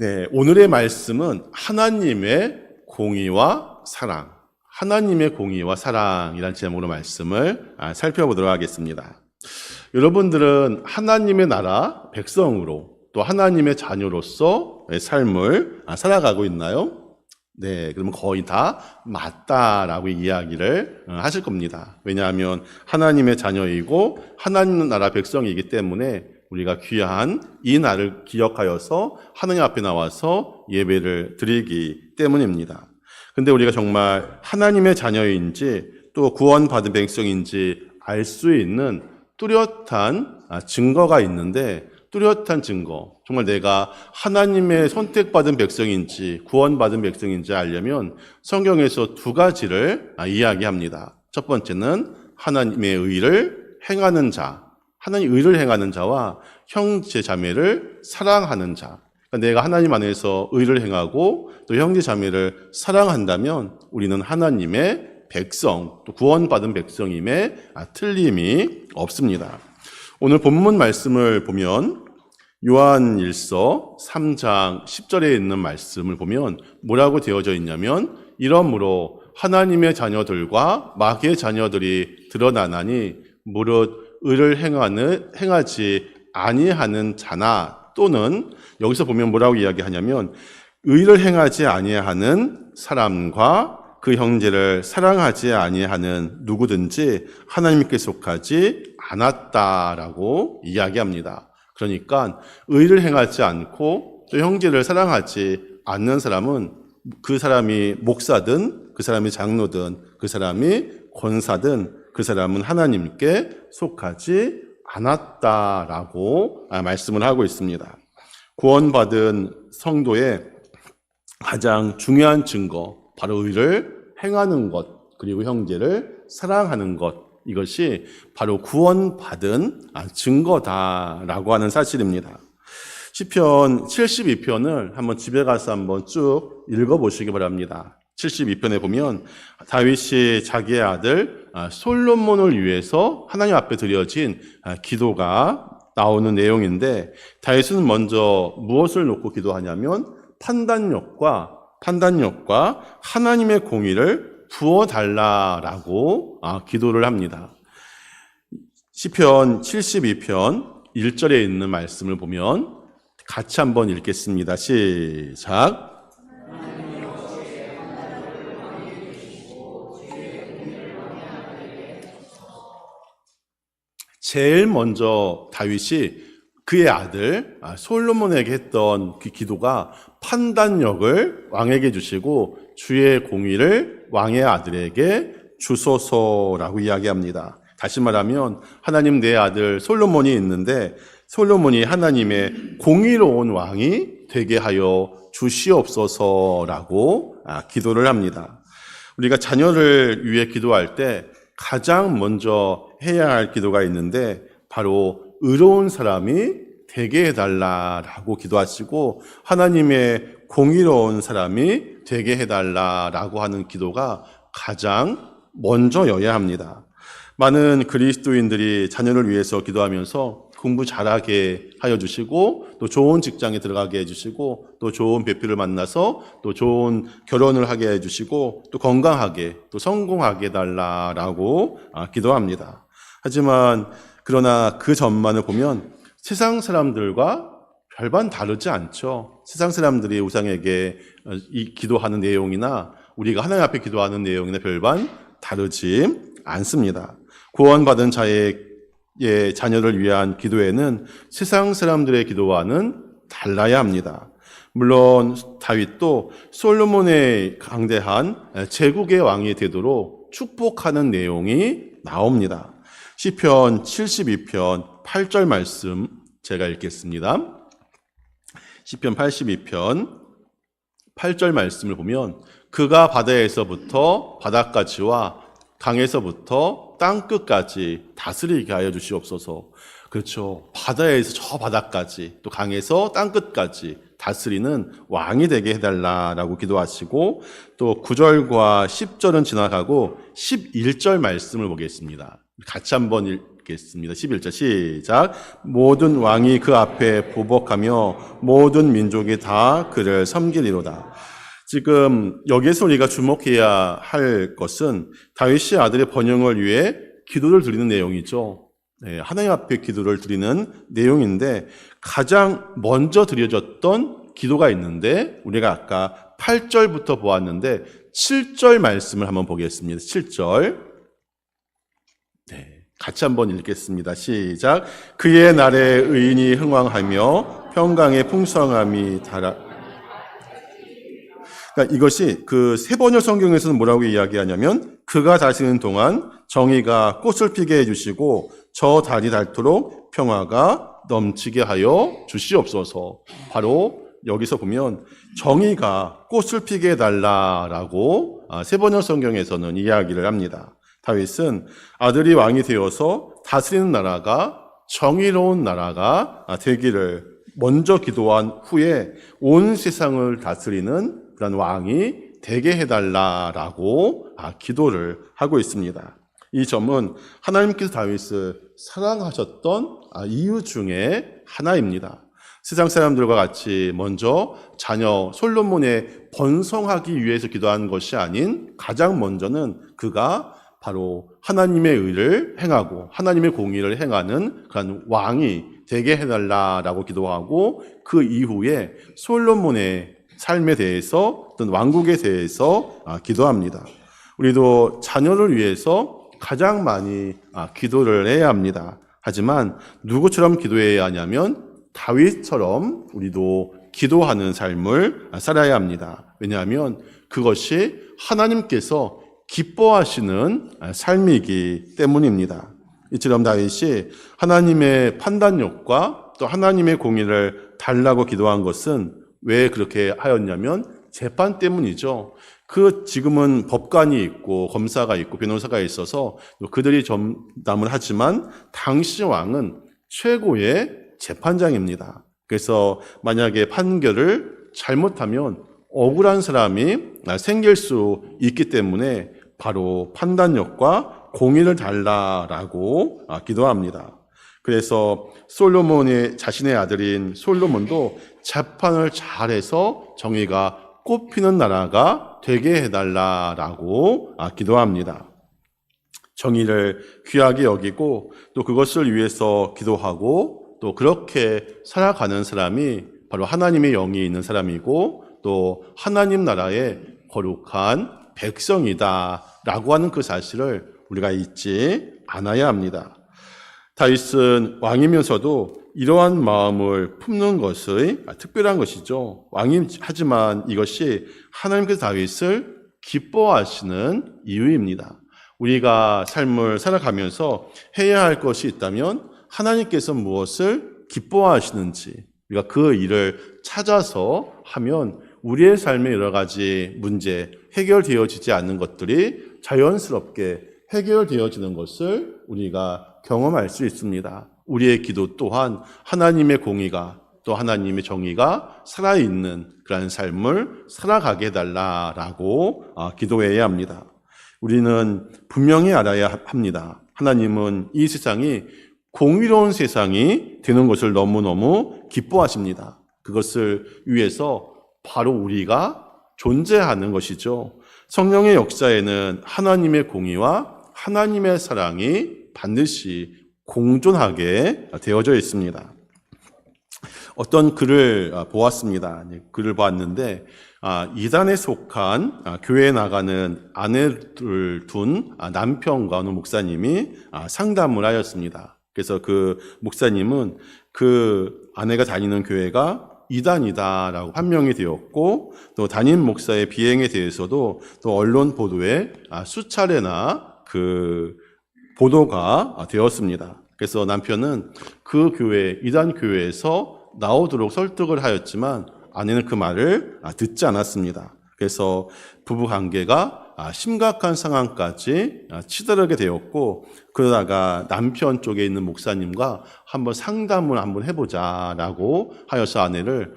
네, 오늘의 말씀은 하나님의 공의와 사랑, 하나님의 공의와 사랑이라는 제목으로 말씀을 살펴보도록 하겠습니다. 여러분들은 하나님의 나라 백성으로 또 하나님의 자녀로서 삶을 살아가고 있나요? 네, 그러면 거의 다 맞다라고 이야기를 하실 겁니다. 왜냐하면 하나님의 자녀이고 하나님 나라 백성이기 때문에 우리가 귀한 이 날을 기억하여서 하나님 앞에 나와서 예배를 드리기 때문입니다. 근데 우리가 정말 하나님의 자녀인지 또 구원받은 백성인지 알 수 있는 뚜렷한 증거가 있는데, 뚜렷한 증거, 정말 내가 하나님의 선택받은 백성인지 구원받은 백성인지 알려면 성경에서 두 가지를 이야기합니다. 첫 번째는 하나님의 의를 행하는 자, 하나님 의를 행하는 자와 형제 자매를 사랑하는 자. 그러니까 내가 하나님 안에서 의를 행하고 또 형제 자매를 사랑한다면 우리는 하나님의 백성, 또 구원받은 백성임에 틀림이 없습니다. 오늘 본문 말씀을 보면 요한일서 3장 10절에 있는 말씀을 보면 뭐라고 되어져 있냐면, 이러므로 하나님의 자녀들과 마귀의 자녀들이 드러나나니 무릇 의를 행하지 아니하는 자나, 또는 여기서 보면 뭐라고 이야기하냐면 의를 행하지 아니하는 사람과 그 형제를 사랑하지 아니하는 누구든지 하나님께 속하지 않았다라고 이야기합니다. 그러니까 의를 행하지 않고 또 형제를 사랑하지 않는 사람은 그 사람이 목사든 그 사람이 장로든 그 사람이 권사든 그 사람은 하나님께 속하지 않았다라고 말씀을 하고 있습니다. 구원받은 성도의 가장 중요한 증거, 바로 의를 행하는 것, 그리고 형제를 사랑하는 것, 이것이 바로 구원받은 증거다라고 하는 사실입니다. 시편 72편을 한번 집에 가서 한번 쭉 읽어보시기 바랍니다. 72편에 보면 다윗이 자기의 아들 솔로몬을 위해서 하나님 앞에 드려진 기도가 나오는 내용인데, 다윗은 먼저 무엇을 놓고 기도하냐면 판단력과 하나님의 공의를 부어달라라고 기도를 합니다. 시편 72편 1절에 있는 말씀을 보면 같이 한번 읽겠습니다. 시작. 제일 먼저 다윗이 그의 아들 솔로몬에게 했던 그 기도가 판단력을 왕에게 주시고 주의 공의를 왕의 아들에게 주소서라고 이야기합니다. 다시 말하면 하나님, 내 아들 솔로몬이 있는데 솔로몬이 하나님의 공의로운 왕이 되게 하여 주시옵소서라고 기도를 합니다. 우리가 자녀를 위해 기도할 때 가장 먼저 해야 할 기도가 있는데, 바로 의로운 사람이 되게 해달라라고 기도하시고 하나님의 공의로운 사람이 되게 해달라라고 하는 기도가 가장 먼저여야 합니다. 많은 그리스도인들이 자녀를 위해서 기도하면서 공부 잘하게 하여 주시고 또 좋은 직장에 들어가게 해주시고 또 좋은 배필을 만나서 또 좋은 결혼을 하게 해주시고 또 건강하게 또 성공하게 해달라라고 기도합니다. 하지만 그러나 그 전만을 보면 세상 사람들과 별반 다르지 않죠. 세상 사람들이 우상에게 이 기도하는 내용이나 우리가 하나님 앞에 기도하는 내용이나 별반 다르지 않습니다. 구원받은 자의 자녀를 위한 기도에는 세상 사람들의 기도와는 달라야 합니다. 물론 다윗도 솔로몬의 강대한 제국의 왕이 되도록 축복하는 내용이 나옵니다. 시편 72편 8절 말씀 제가 읽겠습니다. 시편 82편 8절 말씀을 보면 그가 바다에서부터 바다까지와 강에서부터 땅끝까지 다스리게 하여 주시옵소서. 그렇죠. 바다에서 저 바다까지 또 강에서 땅끝까지 다스리는 왕이 되게 해달라라고 기도하시고, 또 9절과 10절은 지나가고 11절 말씀을 보겠습니다. 같이 한번 읽겠습니다. 11절 시작. 모든 왕이 그 앞에 보복하며 모든 민족이 다 그를 섬기리로다. 지금 여기에서 우리가 주목해야 할 것은 다윗의 아들의 번영을 위해 기도를 드리는 내용이죠. 네, 하나님 앞에 기도를 드리는 내용인데 가장 먼저 드려졌던 기도가 있는데 우리가 아까 8절부터 보았는데 7절 말씀을 한번 보겠습니다. 7절. 네, 같이 한번 읽겠습니다. 시작. 그의 날에 의인이 흥왕하며 평강의 풍성함이 달아. 그러니까 이것이 그 세번역 성경에서는 뭐라고 이야기하냐면 그가 다스리는 동안 정의가 꽃을 피게 해주시고 저 달이 닳도록 평화가 넘치게 하여 주시옵소서. 바로 여기서 보면 정의가 꽃을 피게 해달라라고 세번역 성경에서는 이야기를 합니다. 다윗은 아들이 왕이 되어서 다스리는 나라가 정의로운 나라가 되기를 먼저 기도한 후에 온 세상을 다스리는 그런 왕이 되게 해달라라고 기도를 하고 있습니다. 이 점은 하나님께서 다윗을 사랑하셨던 이유 중에 하나입니다. 세상 사람들과 같이 먼저 자녀 솔로몬에 번성하기 위해서 기도한 것이 아닌 가장 먼저는 그가 바로 하나님의 의를 행하고 하나님의 공의를 행하는 그런 왕이 되게 해달라라고 기도하고 그 이후에 솔로몬의 삶에 대해서 어떤 왕국에 대해서 기도합니다. 우리도 자녀를 위해서 가장 많이 기도를 해야 합니다. 하지만 누구처럼 기도해야 하냐면 다윗처럼 우리도 기도하는 삶을 살아야 합니다. 왜냐하면 그것이 하나님께서 기뻐하시는 삶이기 때문입니다. 이처럼 다윗이 하나님의 판단력과 또 하나님의 공의를 달라고 기도한 것은 왜 그렇게 하였냐면 재판 때문이죠. 지금은 법관이 있고 검사가 있고 변호사가 있어서 그들이 전담을 하지만 당시 왕은 최고의 재판장입니다. 그래서 만약에 판결을 잘못하면 억울한 사람이 생길 수 있기 때문에 바로 판단력과 공의를 달라라고 기도합니다. 그래서 솔로몬의 자신의 아들인 솔로몬도 재판을 잘해서 정의가 꽃피는 나라가 되게 해달라라고 기도합니다. 정의를 귀하게 여기고 또 그것을 위해서 기도하고 또 그렇게 살아가는 사람이 바로 하나님의 영이 있는 사람이고 또 하나님 나라의 거룩한 백성이다라고 하는 그 사실을 우리가 잊지 않아야 합니다. 다윗은 왕이면서도 이러한 마음을 품는 것이 특별한 것이죠. 하지만 이것이 하나님께서 다윗을 기뻐하시는 이유입니다. 우리가 삶을 살아가면서 해야 할 것이 있다면 하나님께서 무엇을 기뻐하시는지 우리가 그 일을 찾아서 하면 우리의 삶의 여러 가지 문제, 해결되어지지 않는 것들이 자연스럽게 해결되어지는 것을 우리가 경험할 수 있습니다. 우리의 기도 또한 하나님의 공의가 또 하나님의 정의가 살아있는 그런 삶을 살아가게 해달라라고 기도해야 합니다. 우리는 분명히 알아야 합니다. 하나님은 이 세상이 공의로운 세상이 되는 것을 너무너무 기뻐하십니다. 그것을 위해서 바로 우리가 존재하는 것이죠. 성령의 역사에는 하나님의 공의와 하나님의 사랑이 반드시 공존하게 되어져 있습니다. 어떤 글을 보았습니다. 글을 보았는데 이단에 속한 교회에 나가는 아내를 둔 남편과 어느 목사님이 상담을 하였습니다. 그래서 그 목사님은 그 아내가 다니는 교회가 이단이다라고 판명이 되었고 또 담임 목사의 비행에 대해서도 또 언론 보도에 수차례나 그 보도가 되었습니다. 그래서 남편은 그 교회, 이단 교회에서 나오도록 설득을 하였지만 아내는 그 말을 듣지 않았습니다. 그래서 부부 관계가 심각한 상황까지 치달게 되었고 그러다가 남편 쪽에 있는 목사님과 한번 상담을 한번 해보자라고 하여서 아내를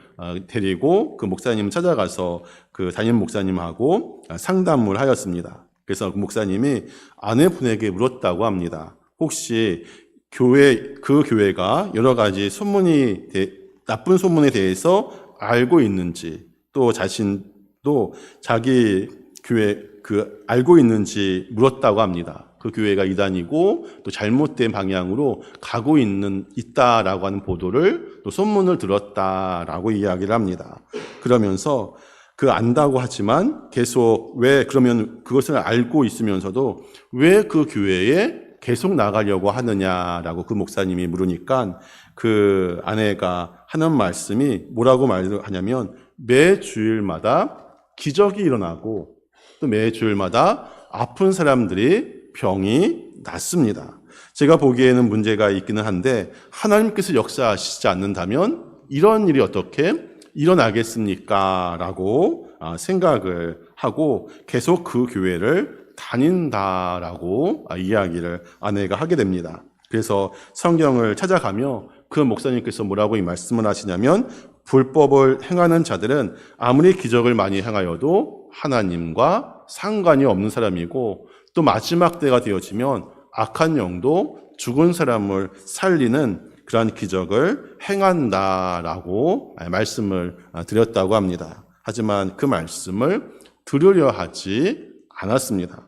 데리고 그 목사님 찾아가서 그 담임 목사님하고 상담을 하였습니다. 그래서 그 목사님이 아내분에게 물었다고 합니다. 혹시 그 교회가 여러 가지 나쁜 소문에 대해서 알고 있는지, 또 자신도 자기 교회 알고 있는지 물었다고 합니다. 그 교회가 이단이고 또 잘못된 방향으로 가고 있다라고 하는 보도를 또 소문을 들었다라고 이야기를 합니다. 그러면서 안다고 하지만 계속 그러면 그것을 알고 있으면서도 왜 그 교회에 계속 나가려고 하느냐라고 그 목사님이 물으니까 그 아내가 하는 말씀이 뭐라고 말하냐면 매 주일마다 기적이 일어나고 또 매 주일마다 아픈 사람들이 병이 낫습니다. 제가 보기에는 문제가 있기는 한데 하나님께서 역사하시지 않는다면 이런 일이 어떻게 일어나겠습니까? 라고 생각을 하고 계속 그 교회를 다닌다라고 이야기를 아내가 하게 됩니다. 그래서 성경을 찾아가며 그 목사님께서 뭐라고 이 말씀을 하시냐면 불법을 행하는 자들은 아무리 기적을 많이 행하여도 하나님과 상관이 없는 사람이고 또 마지막 때가 되어지면 악한 영도 죽은 사람을 살리는 그러한 기적을 행한다라고 말씀을 드렸다고 합니다. 하지만 그 말씀을 들으려 하지 않았습니다.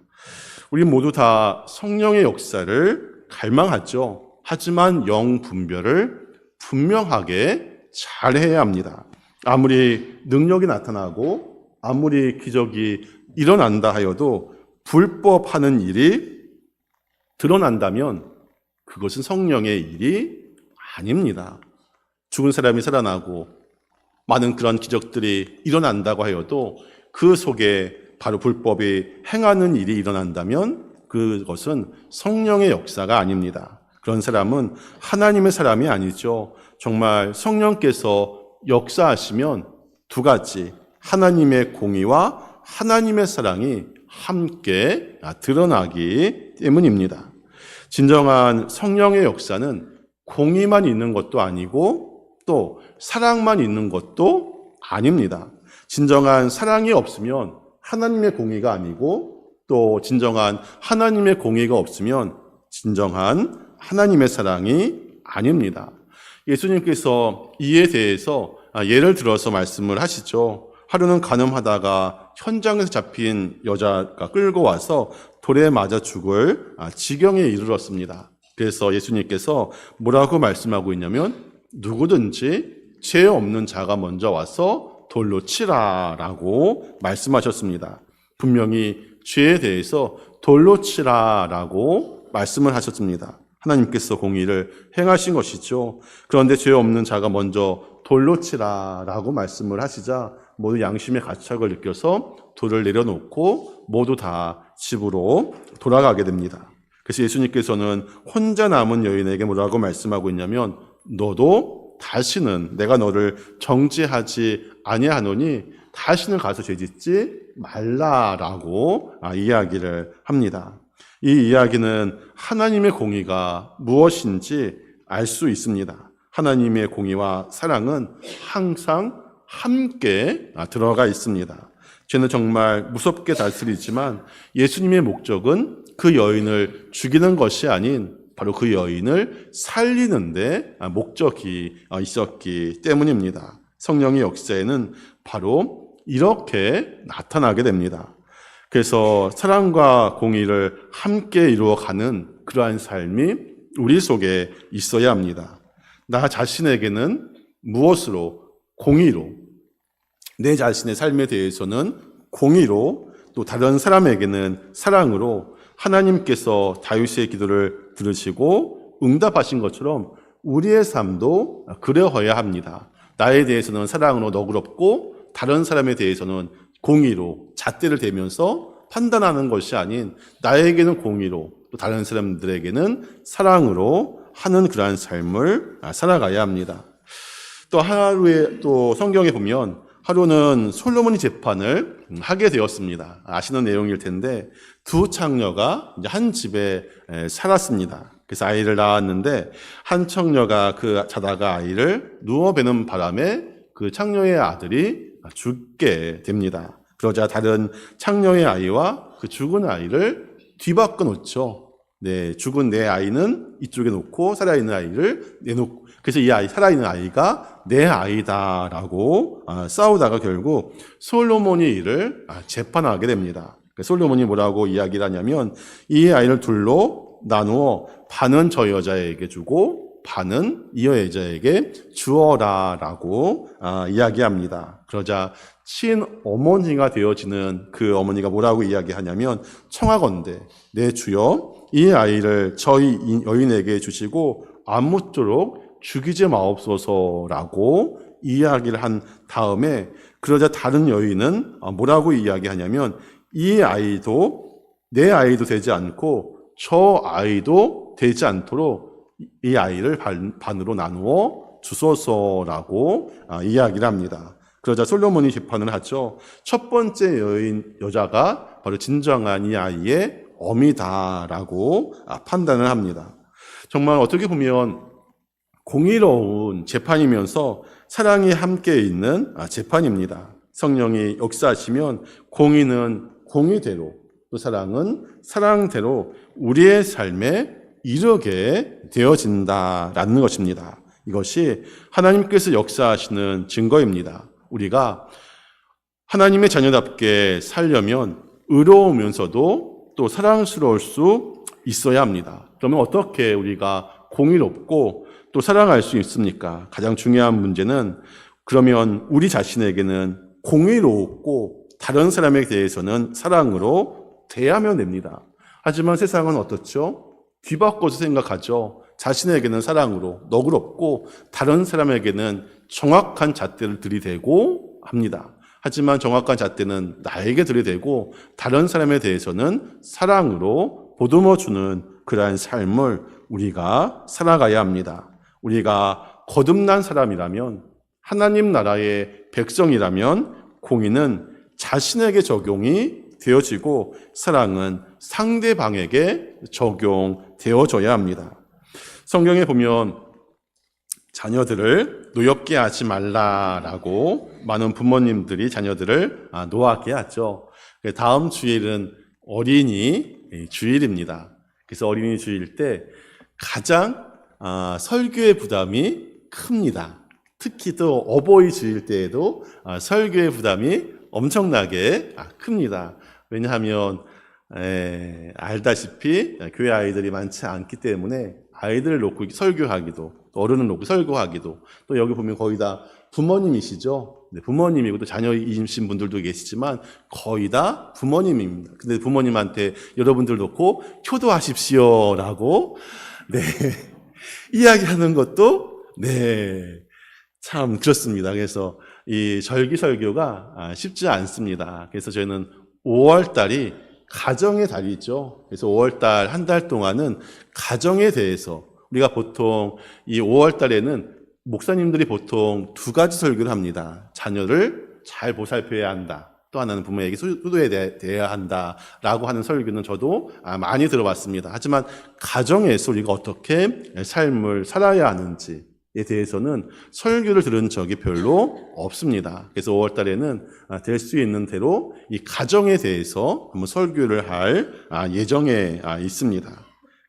우리 모두 다 성령의 역사를 갈망하죠. 하지만 영 분별을 분명하게 잘 해야 합니다. 아무리 능력이 나타나고 아무리 기적이 일어난다 하여도 불법하는 일이 드러난다면 그것은 성령의 일이 아닙니다. 죽은 사람이 살아나고 많은 그런 기적들이 일어난다고 하여도 그 속에 바로 불법이 행하는 일이 일어난다면 그것은 성령의 역사가 아닙니다. 그런 사람은 하나님의 사람이 아니죠. 정말 성령께서 역사하시면 두 가지, 하나님의 공의와 하나님의 사랑이 함께 드러나기 때문입니다. 진정한 성령의 역사는 공의만 있는 것도 아니고 또 사랑만 있는 것도 아닙니다. 진정한 사랑이 없으면 하나님의 공의가 아니고 또 진정한 하나님의 공의가 없으면 진정한 하나님의 사랑이 아닙니다. 예수님께서 이에 대해서 예를 들어서 말씀을 하시죠. 하루는 간음하다가 현장에서 잡힌 여자가 끌고 와서 돌에 맞아 죽을 지경에 이르렀습니다. 그래서 예수님께서 뭐라고 말씀하고 있냐면 누구든지 죄 없는 자가 먼저 와서 돌로 치라라고 말씀하셨습니다. 분명히 죄에 대해서 돌로 치라라고 말씀을 하셨습니다. 하나님께서 공의를 행하신 것이죠. 그런데 죄 없는 자가 먼저 돌로 치라라고 말씀을 하시자 모두 양심의 가책을 느껴서 돌을 내려놓고 모두 다 집으로 돌아가게 됩니다. 그래서 예수님께서는 혼자 남은 여인에게 뭐라고 말씀하고 있냐면 너도 다시는 내가 너를 정죄하지 아니하노니 다시는 가서 죄짓지 말라라고 이야기를 합니다. 이 이야기는 하나님의 공의가 무엇인지 알 수 있습니다. 하나님의 공의와 사랑은 항상 함께 들어가 있습니다. 죄는 정말 무섭게 다스리지만 예수님의 목적은 그 여인을 죽이는 것이 아닌 바로 그 여인을 살리는 데 목적이 있었기 때문입니다. 성령의 역사에는 바로 이렇게 나타나게 됩니다. 그래서 사랑과 공의를 함께 이루어가는 그러한 삶이 우리 속에 있어야 합니다. 나 자신에게는 무엇으로? 공의로, 내 자신의 삶에 대해서는 공의로, 또 다른 사람에게는 사랑으로 하나님께서 다윗의 기도를 들으시고 응답하신 것처럼 우리의 삶도 그러해야 합니다. 나에 대해서는 사랑으로 너그럽고 다른 사람에 대해서는 공의로 잣대를 대면서 판단하는 것이 아닌 나에게는 공의로 또 다른 사람들에게는 사랑으로 하는 그러한 삶을 살아가야 합니다. 또 하루에 또 성경에 보면 하루는 솔로몬이 재판을 하게 되었습니다. 아시는 내용일 텐데 두 창녀가 한 집에 살았습니다. 그래서 아이를 낳았는데 한 창녀가 자다가 아이를 누워 베는 바람에 그 창녀의 아들이 죽게 됩니다. 그러자 다른 창녀의 아이와 그 죽은 아이를 뒤바꿔 놓죠. 네, 죽은 내 아이는 이쪽에 놓고 살아있는 아이를 내놓고, 그래서 이 아이, 살아있는 아이가 내 아이다라고 싸우다가 결국 솔로몬이 이를 재판하게 됩니다. 솔로몬이 뭐라고 이야기를 하냐면, 이 아이를 둘로 나누어 반은 저 여자에게 주고 반은 이 여자에게 주어라라고 이야기합니다. 그러자 친어머니가 되어지는 그 어머니가 뭐라고 이야기하냐면, 청하건대 내 주여 이 아이를 저희 여인에게 주시고 아무쪼록 죽이지 마옵소서라고 이야기를 한 다음에, 그러자 다른 여인은 뭐라고 이야기하냐면, 이 아이도 내 아이도 되지 않고 저 아이도 되지 않도록 이 아이를 반으로 나누어 주소서라고 이야기를 합니다. 그러자 솔로몬이 재판을 하죠. 첫 번째 여자가 바로 진정한 이 아이의 어미다라고 판단을 합니다. 정말 어떻게 보면 공의로운 재판이면서 사랑이 함께 있는 재판입니다. 성령이 역사하시면 공의는 공의대로, 또 사랑은 사랑대로 우리의 삶에 이르게 되어진다라는 것입니다. 이것이 하나님께서 역사하시는 증거입니다. 우리가 하나님의 자녀답게 살려면 의로우면서도 또 사랑스러울 수 있어야 합니다. 그러면 어떻게 우리가 공의롭고 또 사랑할 수 있습니까? 가장 중요한 문제는, 그러면 우리 자신에게는 공의롭고 다른 사람에 대해서는 사랑으로 대하면 됩니다. 하지만 세상은 어떻죠? 뒤바꿔서 생각하죠. 자신에게는 사랑으로 너그럽고 다른 사람에게는 정확한 잣대를 들이대고 합니다. 하지만 정확한 잣대는 나에게 들이대고 다른 사람에 대해서는 사랑으로 보듬어주는 그러한 삶을 우리가 살아가야 합니다. 우리가 거듭난 사람이라면, 하나님 나라의 백성이라면 공의는 자신에게 적용이 되어지고 사랑은 상대방에게 적용되어져야 합니다. 성경에 보면 자녀들을 노엽게 하지 말라라고 많은 부모님들이 자녀들을 노하게 하죠. 다음 주일은 어린이 주일입니다. 그래서 어린이 주일 때 가장 설교의 부담이 큽니다. 특히 또 어버이 주일 때에도 설교의 부담이 엄청나게 큽니다. 왜냐하면 알다시피 교회 아이들이 많지 않기 때문에 아이들을 놓고 설교하기도, 어른을 놓고 설교하기도, 또 여기 보면 거의 다 부모님이시죠. 부모님이고 또 자녀이신 분들도 계시지만 거의 다 부모님입니다. 근데 부모님한테 여러분들 놓고 효도하십시오라고 이야기하는 것도 참 그렇습니다. 그래서 이 절기 설교가 쉽지 않습니다. 그래서 저희는 5월 달이 가정의 달이죠. 그래서 5월 달 한 달 동안은 가정에 대해서 우리가 보통 이 5월 달에는 목사님들이 보통 두 가지 설교를 합니다. 자녀를 잘 보살펴야 한다. 또 하나는 부모에게 효도해야 한다라고 하는 설교는 저도 많이 들어봤습니다. 하지만 가정에서 우리가 어떻게 삶을 살아야 하는지에 대해서는 설교를 들은 적이 별로 없습니다. 그래서 5월 달에는 될 수 있는 대로 이 가정에 대해서 한번 설교를 할 예정에 있습니다.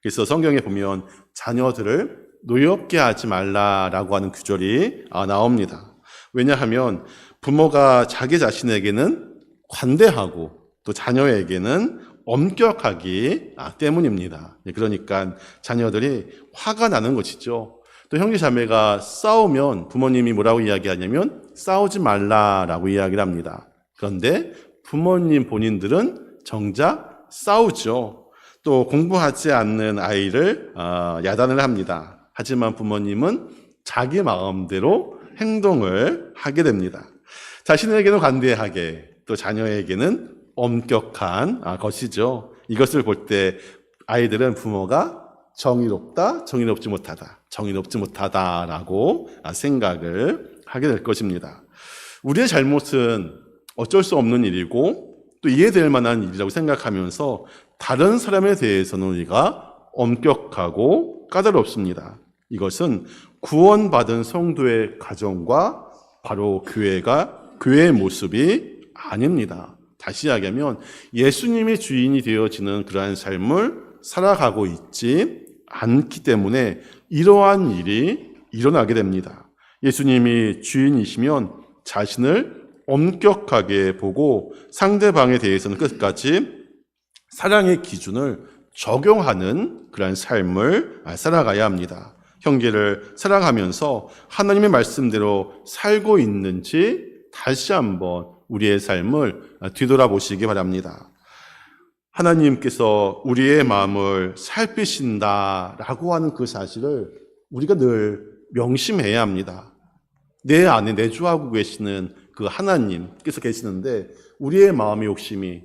그래서 성경에 보면 자녀들을 노엽게 하지 말라라고 하는 규절이 나옵니다. 왜냐하면 부모가 자기 자신에게는 관대하고 또 자녀에게는 엄격하기 때문입니다. 그러니까 자녀들이 화가 나는 것이죠. 또 형제 자매가 싸우면 부모님이 뭐라고 이야기하냐면 싸우지 말라라고 이야기를 합니다. 그런데 부모님 본인들은 정작 싸우죠. 또 공부하지 않는 아이를 야단을 합니다. 하지만 부모님은 자기 마음대로 행동을 하게 됩니다. 자신에게는 관대하게, 또 자녀에게는 엄격한 것이죠. 이것을 볼 때 아이들은 부모가 정의롭다, 정의롭지 못하다라고 생각을 하게 될 것입니다. 우리의 잘못은 어쩔 수 없는 일이고 또 이해될 만한 일이라고 생각하면서 다른 사람에 대해서는 우리가 엄격하고 까다롭습니다. 이것은 구원받은 성도의 가정과 바로 교회의 모습이 아닙니다. 다시 이야기하면 예수님이 주인이 되어지는 그러한 삶을 살아가고 있지 않기 때문에 이러한 일이 일어나게 됩니다. 예수님이 주인이시면 자신을 엄격하게 보고 상대방에 대해서는 끝까지 사랑의 기준을 적용하는 그런 삶을 살아가야 합니다. 형제를 사랑하면서 하나님의 말씀대로 살고 있는지 다시 한번 우리의 삶을 뒤돌아보시기 바랍니다. 하나님께서 우리의 마음을 살피신다라고 하는 그 사실을 우리가 늘 명심해야 합니다. 내 안에 내주하고 계시는 그 하나님께서 계시는데 우리의 마음의 욕심이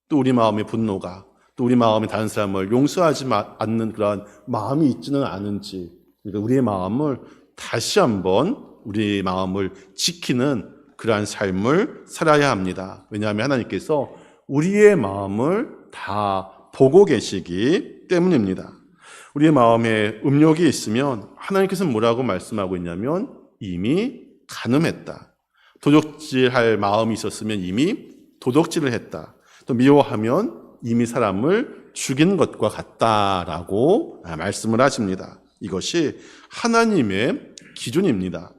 또 우리 마음의 분노가 또 우리 마음에 다른 사람을 용서하지 않는 그런 마음이 있지는 않은지 그러니까 우리의 마음을 다시 한번 우리 마음을 지키는 그러한 삶을 살아야 합니다. 왜냐하면 하나님께서 우리의 마음을 다 보고 계시기 때문입니다. 우리의 마음에 음욕이 있으면 하나님께서는 뭐라고 말씀하고 있냐면 이미 간음했다. 도둑질할 마음이 있었으면 이미 도둑질을 했다. 또 미워하면 이미 사람을 죽인 것과 같다라고 말씀을 하십니다. 이것이 하나님의 기준입니다.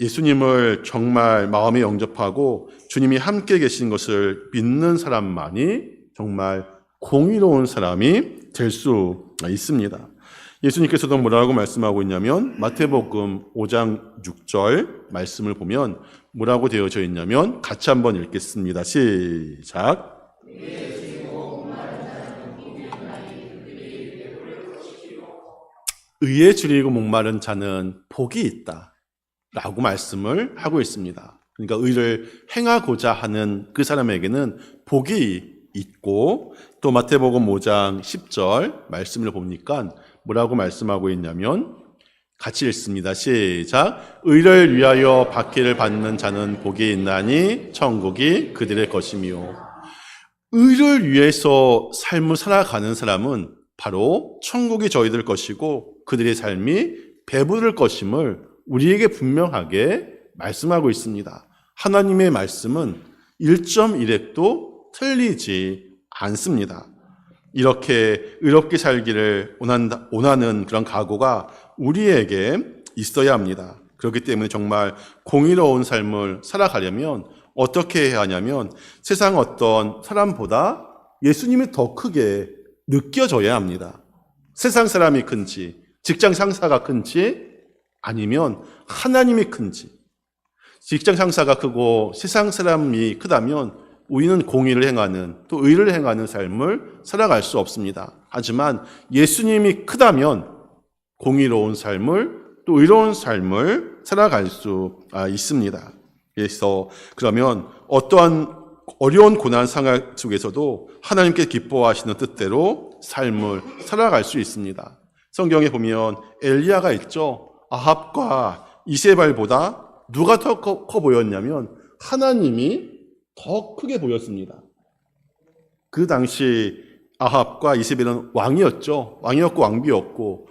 예수님을 정말 마음에 영접하고 주님이 함께 계신 것을 믿는 사람만이 정말 공의로운 사람이 될 수 있습니다. 예수님께서도 뭐라고 말씀하고 있냐면 마태복음 5장 6절 말씀을 보면 뭐라고 되어져 있냐면 같이 한번 읽겠습니다. 시작. 의에 줄이고 목마른 자는 복이 있다 라고 말씀을 하고 있습니다. 그러니까 의를 행하고자 하는 그 사람에게는 복이 있고 또 마태복음 5장 10절 말씀을 보니까 뭐라고 말씀하고 있냐면 같이 읽습니다. 시작. 의를 위하여 박해를 받는 자는 복이 있나니 천국이 그들의 것이며 의를 위해서 삶을 살아가는 사람은 바로 천국이 저희들 것이고 그들의 삶이 배부를 것임을 우리에게 분명하게 말씀하고 있습니다. 하나님의 말씀은 1.1획도 틀리지 않습니다. 이렇게 의롭게 살기를 원하는 그런 각오가 우리에게 있어야 합니다. 그렇기 때문에 정말 공의로운 삶을 살아가려면 어떻게 해야 하냐면 세상 어떤 사람보다 예수님이 더 크게 느껴져야 합니다. 세상 사람이 큰지 직장 상사가 큰지 아니면 하나님이 큰지 직장 상사가 크고 세상 사람이 크다면 우리는 공의를 행하는 또 의를 행하는 삶을 살아갈 수 없습니다. 하지만 예수님이 크다면 공의로운 삶을 또 의로운 삶을 살아갈 수 있습니다. 그래서 그러면 어떠한 어려운 고난 상황 속에서도 하나님께 기뻐하시는 뜻대로 삶을 살아갈 수 있습니다. 성경에 보면 엘리야가 있죠. 아합과 이세벨보다 누가 더 커 보였냐면 하나님이 더 크게 보였습니다. 그 당시 아합과 이세벨은 왕이었죠. 왕이었고 왕비였고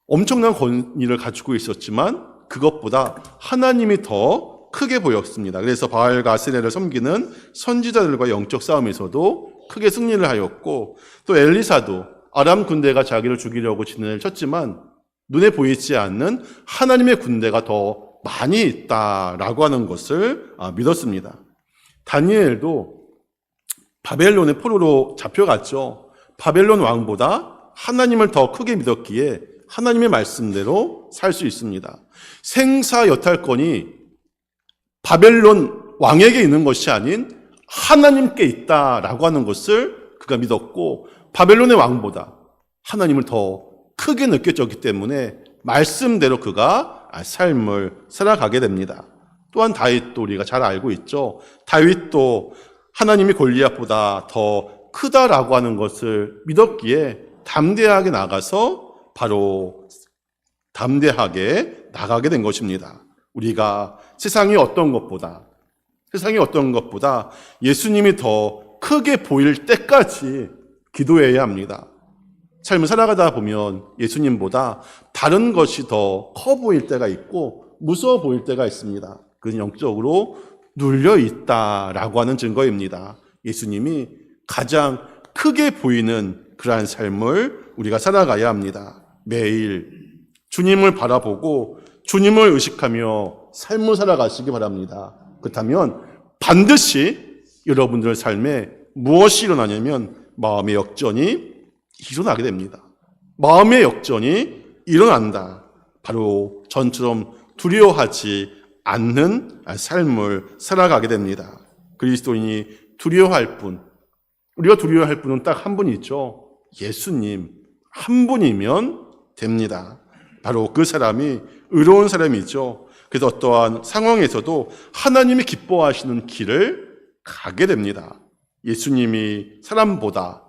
엄청난 권위를 가지고 있었지만 그것보다 하나님이 더 크게 보였습니다. 그래서 바알과 아세라를 섬기는 선지자들과 영적 싸움에서도 크게 승리를 하였고 또 엘리사도 아람 군대가 자기를 죽이려고 진을 쳤지만 눈에 보이지 않는 하나님의 군대가 더 많이 있다라고 하는 것을 믿었습니다. 다니엘도 바벨론의 포로로 잡혀갔죠. 바벨론 왕보다 하나님을 더 크게 믿었기에 하나님의 말씀대로 살 수 있습니다. 생사 여탈권이 바벨론 왕에게 있는 것이 아닌 하나님께 있다라고 하는 것을 그가 믿었고 바벨론의 왕보다 하나님을 더 크게 느껴졌기 때문에 말씀대로 그가 삶을 살아가게 됩니다. 또한 다윗도 우리가 잘 알고 있죠. 다윗도 하나님이 골리앗보다 더 크다라고 하는 것을 믿었기에 담대하게 나가서 바로 담대하게 나가게 된 것입니다. 우리가 세상이 어떤 것보다 예수님이 더 크게 보일 때까지 기도해야 합니다. 삶을 살아가다 보면 예수님보다 다른 것이 더 커 보일 때가 있고 무서워 보일 때가 있습니다. 그건 영적으로 눌려 있다라고 하는 증거입니다. 예수님이 가장 크게 보이는 그러한 삶을 우리가 살아가야 합니다. 매일 주님을 바라보고 주님을 의식하며 삶을 살아가시기 바랍니다. 그렇다면 반드시 여러분들 삶에 무엇이 일어나냐면 마음의 역전이 일어나게 됩니다. 마음의 역전이 일어난다. 바로 전처럼 두려워하지 않는 삶을 살아가게 됩니다. 그리스도인이 두려워할 분, 우리가 두려워할 분은 딱 한 분 있죠. 예수님 한 분이면 됩니다. 바로 그 사람이 의로운 사람이죠. 그래서 어떠한 상황에서도 하나님이 기뻐하시는 길을 가게 됩니다. 예수님이 사람보다,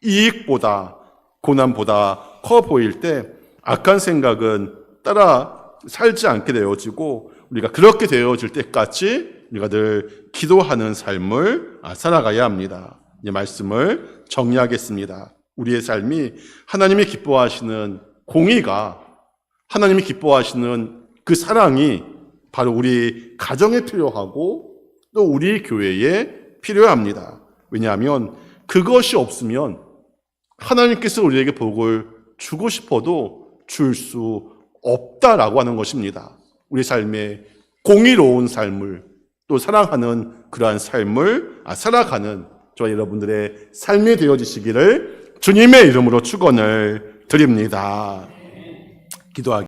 이익보다, 고난보다 커 보일 때 악한 생각은 따라 살지 않게 되어지고, 우리가 그렇게 되어질 때까지 우리가 늘 기도하는 삶을 살아가야 합니다. 이 말씀을 정리하겠습니다. 우리의 삶이 하나님이 기뻐하시는 공의가, 하나님이 기뻐하시는 그 사랑이 바로 우리 가정에 필요하고 또 우리 교회에 필요합니다. 왜냐하면 그것이 없으면 하나님께서 우리에게 복을 주고 싶어도 줄 수 없다라고 하는 것입니다. 우리 삶에 공의로운 삶을 또 사랑하는 그러한 삶을 살아가는 저와 여러분들의 삶이 되어지시기를 주님의 이름으로 축원을 드립니다. 기도하겠습니다.